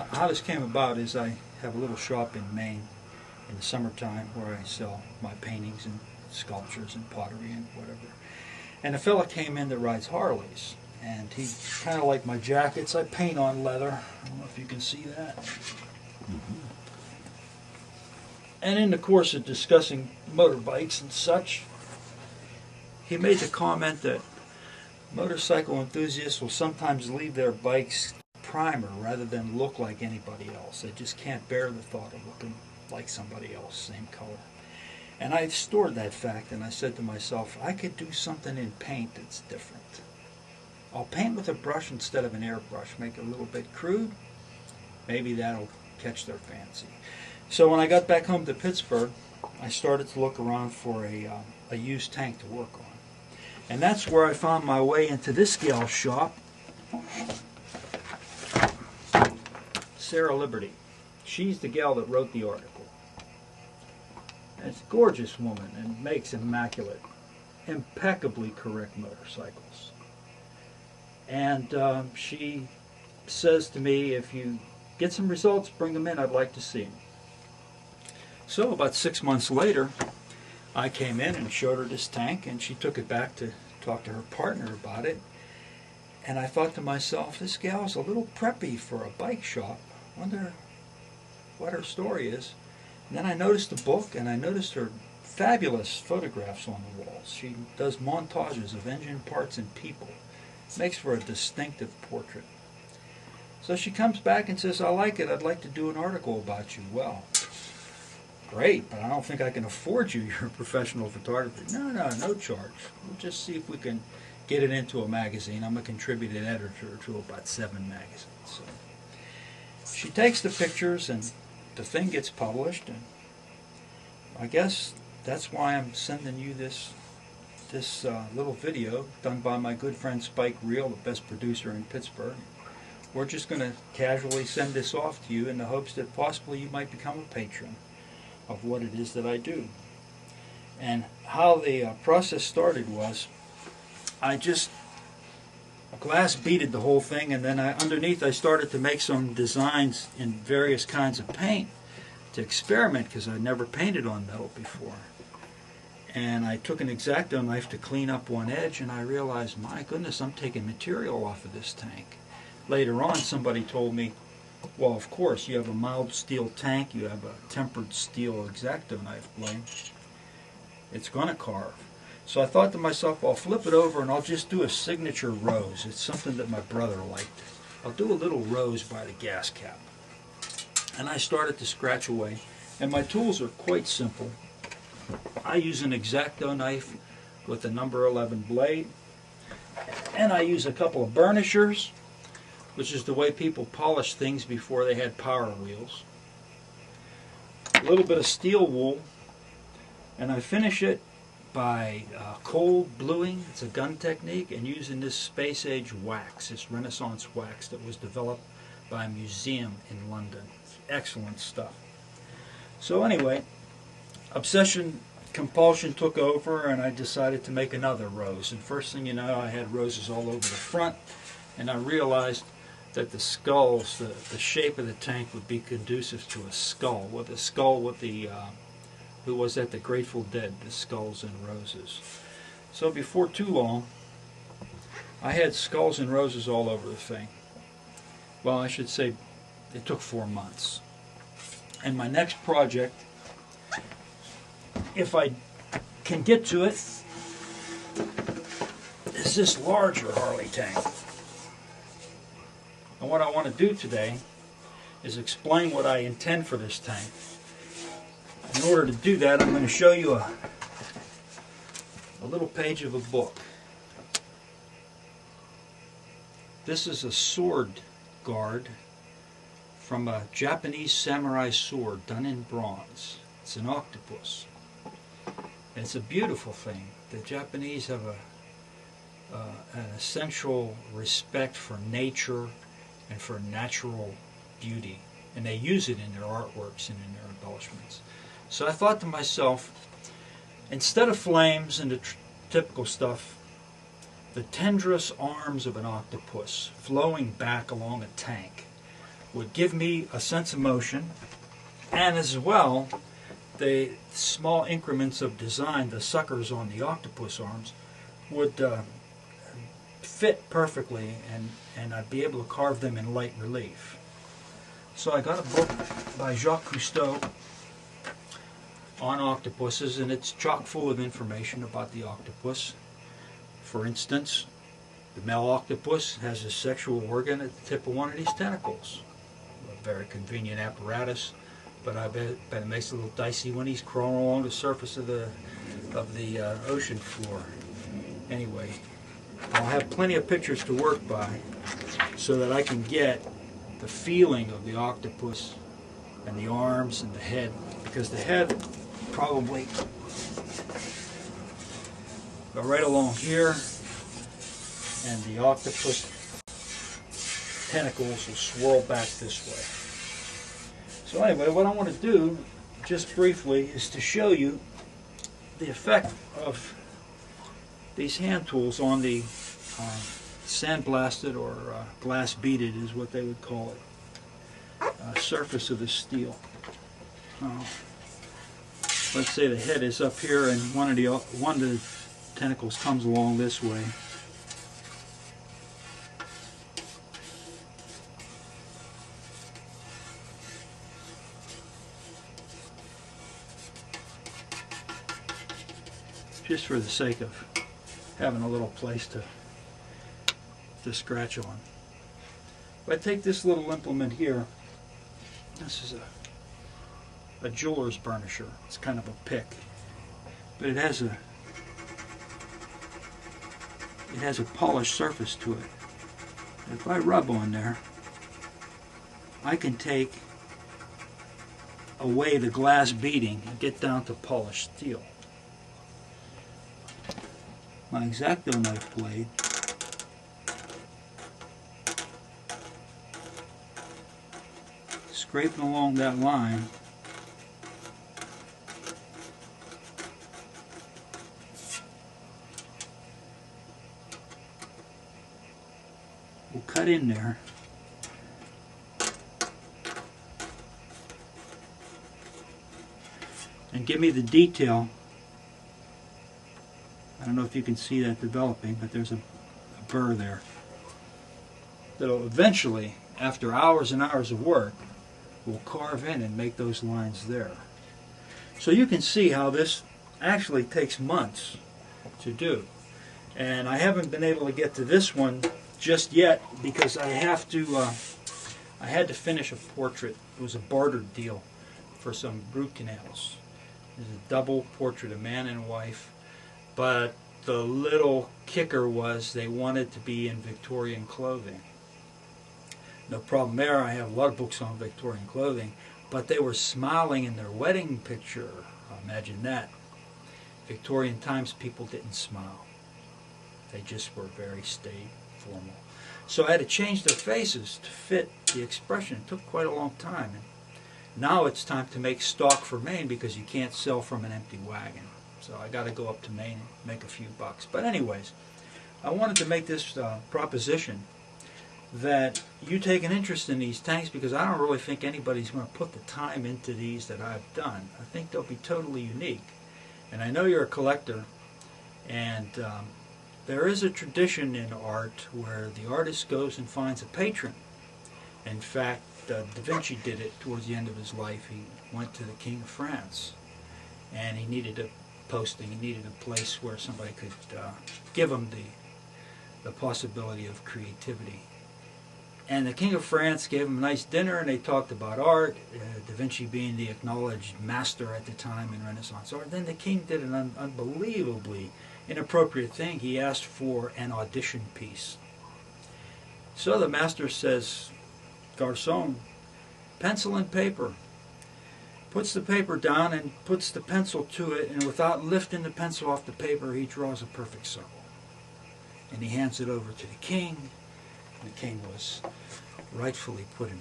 how this came about is I have a little shop in Maine in the summertime where I sell my paintings and sculptures and pottery and whatever. And a fella came in that rides Harleys, and he kind of liked my jackets. I paint on leather. I don't know if you can see that. Mm-hmm. And in the course of discussing motorbikes and such, he made the comment that motorcycle enthusiasts will sometimes leave their bikes primer rather than look like anybody else. They just can't bear the thought of looking like somebody else, same color. And I stored that fact, and I said to myself, I could do something in paint that's different. I'll paint with a brush instead of an airbrush, make it a little bit crude. Maybe that'll catch their fancy. So when I got back home to Pittsburgh, I started to look around for a used tank to work on. And that's where I found my way into this gal's shop, Sarah Liberty. She's the gal that wrote the article. And it's a gorgeous woman and makes immaculate, impeccably correct motorcycles. And she says to me, if you get some results, bring them in, I'd like to see them. So about 6 months later, I came in and showed her this tank, and she took it back to talk to her partner about it. And I thought to myself, this gal's a little preppy for a bike shop. Wonder what her story is. And then I noticed the book, and I noticed her fabulous photographs on the walls. She does montages of engine parts and people. Makes for a distinctive portrait. So she comes back and says, I like it. I'd like to do an article about you. Well, great, but I don't think I can afford you. You're a professional photographer. No charge. We'll just see if we can get it into a magazine. I'm a contributing editor to about 7 magazines. So she takes the pictures, and the thing gets published, and I guess that's why I'm sending you this little video done by my good friend Spike Reel, the best producer in Pittsburgh. We're just going to casually send this off to you in the hopes that possibly you might become a patron of what it is that I do. And how the process started was, I just glass beaded the whole thing, and then underneath I started to make some designs in various kinds of paint to experiment, because I'd never painted on metal before. And I took an X-Acto knife to clean up one edge, and I realized, my goodness, I'm taking material off of this tank. Later on, somebody told me, well, of course, you have a mild steel tank, you have a tempered steel X-Acto knife blade. It's going to carve. So I thought to myself, I'll flip it over and I'll just do a signature rose. It's something that my brother liked. I'll do a little rose by the gas cap. And I started to scratch away. And my tools are quite simple. I use an X-Acto knife with a number 11 blade. And I use a couple of burnishers, which is the way people polish things before they had power wheels. A little bit of steel wool. And I finish it by cold bluing. It's a gun technique, and using this space age wax, this Renaissance wax that was developed by a museum in London. It's excellent stuff. So anyway, obsession compulsion took over, and I decided to make another rose. And first thing you know, I had roses all over the front, and I realized that the skulls, the shape of the tank would be conducive to a skull with the who was at the Grateful Dead, the Skulls and Roses. So before too long, I had skulls and roses all over the thing. Well, I should say it took 4 months. And my next project, if I can get to it, is this larger Harley tank. And what I want to do today is explain what I intend for this tank. In order to do that, I'm going to show you a little page of a book. This is a sword guard from a Japanese samurai sword done in bronze. It's an octopus. It's a beautiful thing. The Japanese have an essential respect for nature and for natural beauty, and they use it in their artworks and in their embellishments. So I thought to myself, instead of flames and the typical stuff, the tendrous arms of an octopus flowing back along a tank would give me a sense of motion, and as well, the small increments of design, the suckers on the octopus arms, would fit perfectly, and I'd be able to carve them in light relief. So I got a book by Jacques Cousteau on octopuses, and it's chock full of information about the octopus. For instance, the male octopus has a sexual organ at the tip of one of these tentacles. A very convenient apparatus, but I bet it makes it a little dicey when he's crawling along the surface of the ocean floor. Anyway, I'll have plenty of pictures to work by so that I can get the feeling of the octopus and the arms and the head, because the head probably go right along here, and the octopus tentacles will swirl back this way. So anyway, what I want to do, just briefly, is to show you the effect of these hand tools on the sandblasted, or glass beaded is what they would call it, surface of the steel. Let's say the head is up here and one of the tentacles comes along this way. Just for the sake of having a little place to scratch on. If I take this little implement here, this is a jeweler's burnisher. It's kind of a pick, but it has a polished surface to it. If I rub on there, I can take away the glass beading and get down to polished steel. My X-Acto knife blade scraping along that line will cut in there and give me the detail. I don't know if you can see that developing, but there's a burr there that'll eventually, after hours and hours of work, will carve in and make those lines there. So you can see how this actually takes months to do. And I haven't been able to get to this one just yet because I had to finish a portrait. It was a barter deal for some root canals. It was a double portrait, a man and a wife. But the little kicker was they wanted to be in Victorian clothing. No problem there. I have a lot of books on Victorian clothing, but they were smiling in their wedding picture. Imagine that. Victorian times people didn't smile. They just were very staid, formal. So I had to change their faces to fit the expression. It took quite a long time. And now it's time to make stock for Maine because you can't sell from an empty wagon. So I got to go up to Maine and make a few bucks. But anyways, I wanted to make this proposition that you take an interest in these tanks, because I don't really think anybody's going to put the time into these that I've done. I think they'll be totally unique. And I know you're a collector, and there is a tradition in art where the artist goes and finds a patron. In fact, Da Vinci did it towards the end of his life. He went to the King of France, and he needed a posting. He needed a place where somebody could give him the possibility of creativity. And the King of France gave him a nice dinner, and they talked about art, Da Vinci being the acknowledged master at the time in Renaissance art. Then the king did an unbelievably inappropriate thing. He asked for an audition piece. So the master says, "Garçon, pencil and paper." Puts the paper down and puts the pencil to it, and without lifting the pencil off the paper, he draws a perfect circle. And he hands it over to the king. The king was rightfully put in